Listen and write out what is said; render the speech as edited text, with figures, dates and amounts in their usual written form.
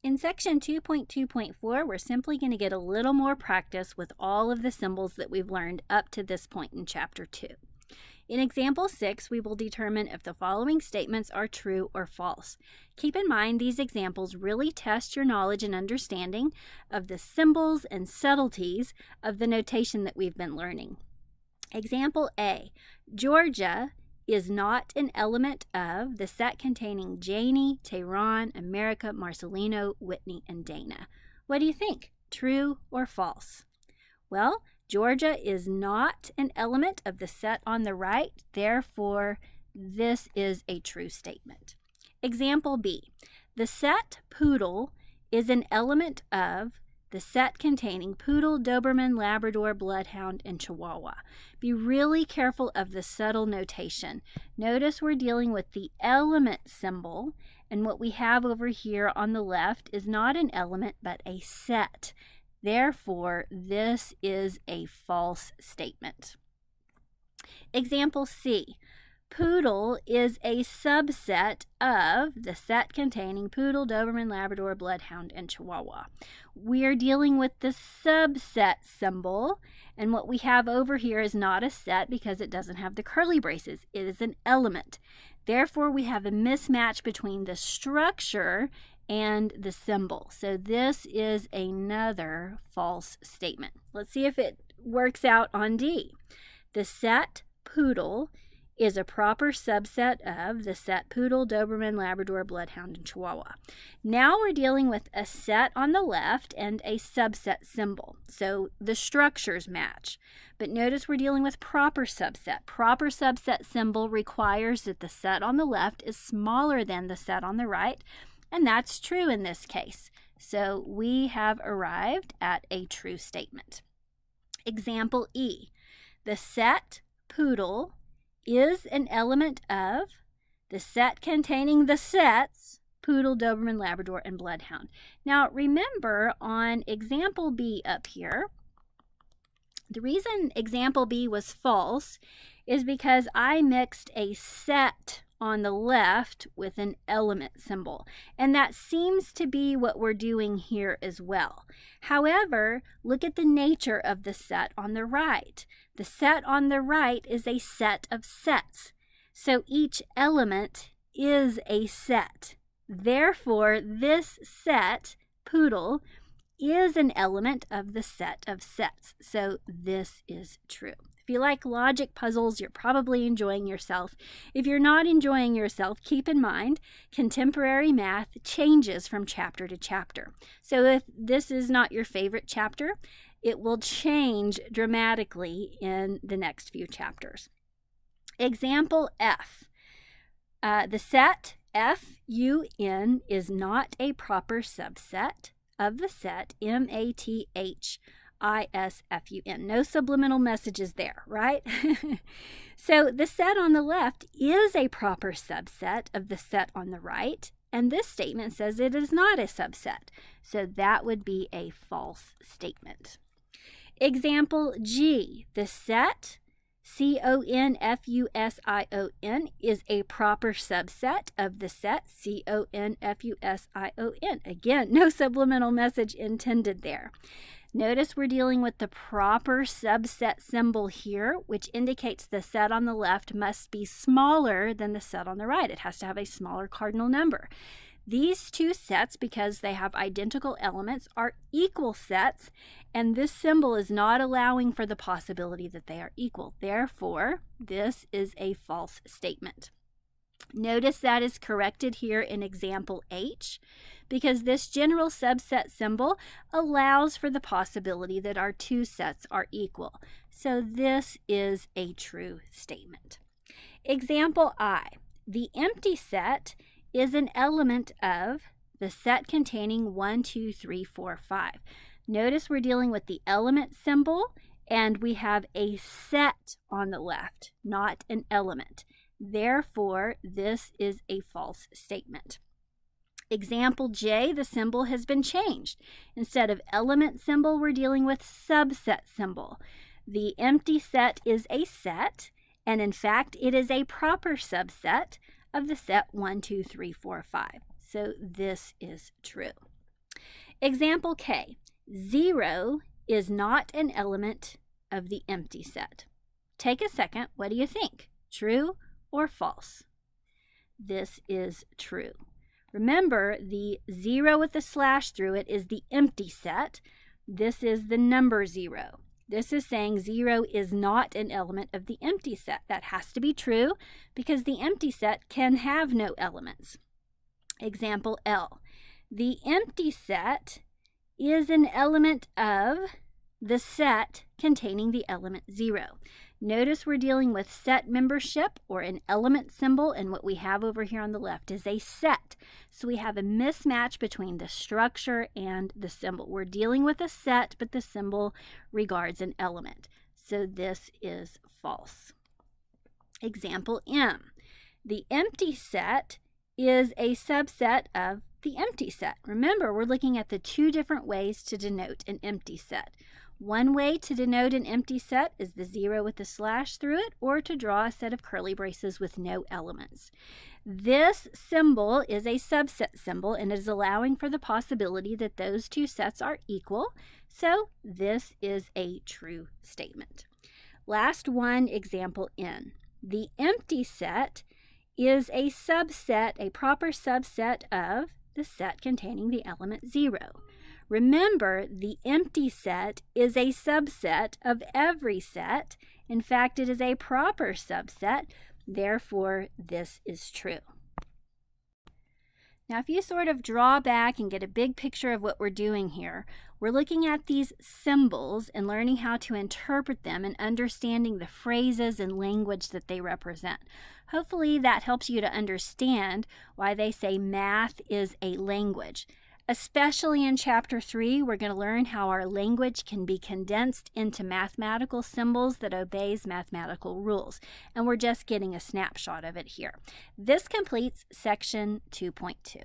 In section 2.2.4, we're simply going to get a little more practice with all of the symbols that we've learned up to this point in chapter 2. In example 6, we will determine if the following statements are true or false. Keep in mind these examples really test your knowledge and understanding of the symbols and subtleties of the notation that we've been learning. Example A, Georgia is not an element of the set containing Janie, Tehran, America, Marcelino, Whitney, and Dana. What do you think? True or false? Well, Georgia is not an element of the set on the right, therefore this is a true statement. Example B, the set poodle is an element of the set containing Poodle, Doberman, Labrador, Bloodhound, and Chihuahua. Be really careful of the subtle notation. Notice we're dealing with the element symbol, and what we have over here on the left is not an element but a set. Therefore, this is a false statement. Example C. Poodle is a subset of the set containing Poodle, Doberman, Labrador, Bloodhound, and Chihuahua. We're dealing with the subset symbol, and what we have over here is not a set because it doesn't have the curly braces. It is an element. Therefore, we have a mismatch between the structure and the symbol. So this is another false statement. Let's see if it works out on D. The set poodle is a proper subset of the set Poodle, Doberman, Labrador, Bloodhound, and Chihuahua. Now we're dealing with a set on the left and a subset symbol. So the structures match. But notice we're dealing with proper subset. Proper subset symbol requires that the set on the left is smaller than the set on the right, and that's true in this case. So we have arrived at a true statement. Example E. The set poodle is an element of the set containing the sets Poodle, Doberman, Labrador, and Bloodhound. Now remember on example B up here, the reason example B was false is because I mixed a set on the left with an element symbol, and that seems to be what we're doing here as well. However, look at the nature of the set on the right. The set on the right is a set of sets, so each element is a set. Therefore, this set, Poodle, is an element of the set of sets, so this is true. If you like logic puzzles, you're probably enjoying yourself. If you're not enjoying yourself, keep in mind contemporary math changes from chapter to chapter. So if this is not your favorite chapter, it will change dramatically in the next few chapters. Example F. The set FUN is not a proper subset of the set MATHISFUN. No subliminal messages there, right? So the set on the left is a proper subset of the set on the right, and this statement says it is not a subset. So that would be a false statement. Example G. The set CONFUSION is a proper subset of the set CONFUSION. Again, no subliminal message intended there. Notice we're dealing with the proper subset symbol here, which indicates the set on the left must be smaller than the set on the right. It has to have a smaller cardinal number. These two sets, because they have identical elements, are equal sets, and this symbol is not allowing for the possibility that they are equal. Therefore, this is a false statement. Notice that is corrected here in example H, because this general subset symbol allows for the possibility that our two sets are equal. So this is a true statement. Example I. The empty set is an element of the set containing 1, 2, 3, 4, 5. Notice we're dealing with the element symbol, and we have a set on the left, not an element. Therefore, this is a false statement. Example J, the symbol has been changed. Instead of element symbol, we're dealing with subset symbol. The empty set is a set, and in fact, it is a proper subset of the set 1, 2, 3, 4, 5. So this is true. Example K, 0 is not an element of the empty set. Take a second. What do you think? True or false? This is true. Remember, the 0 with the slash through it is the empty set. This is the number 0. This is saying 0 is not an element of the empty set. That has to be true because the empty set can have no elements. Example L. The empty set is an element of the set containing the element 0. Notice we're dealing with set membership or an element symbol, and what we have over here on the left is a set. So we have a mismatch between the structure and the symbol. We're dealing with a set, but the symbol regards an element. So this is false. Example M. The empty set is a subset of the empty set. Remember, we're looking at the two different ways to denote an empty set. One way to denote an empty set is the 0 with the slash through it, or to draw a set of curly braces with no elements. This symbol is a subset symbol and is allowing for the possibility that those two sets are equal, so this is a true statement. Last one, example N. The empty set is a subset, a proper subset of the set containing the element 0. Remember, the empty set is a subset of every set. In fact, it is a proper subset. Therefore, this is true. Now, if you sort of draw back and get a big picture of what we're doing here, we're looking at these symbols and learning how to interpret them and understanding the phrases and language that they represent. Hopefully, that helps you to understand why they say math is a language. Especially in Chapter 3, we're going to learn how our language can be condensed into mathematical symbols that obeys mathematical rules. And we're just getting a snapshot of it here. This completes Section 2.2.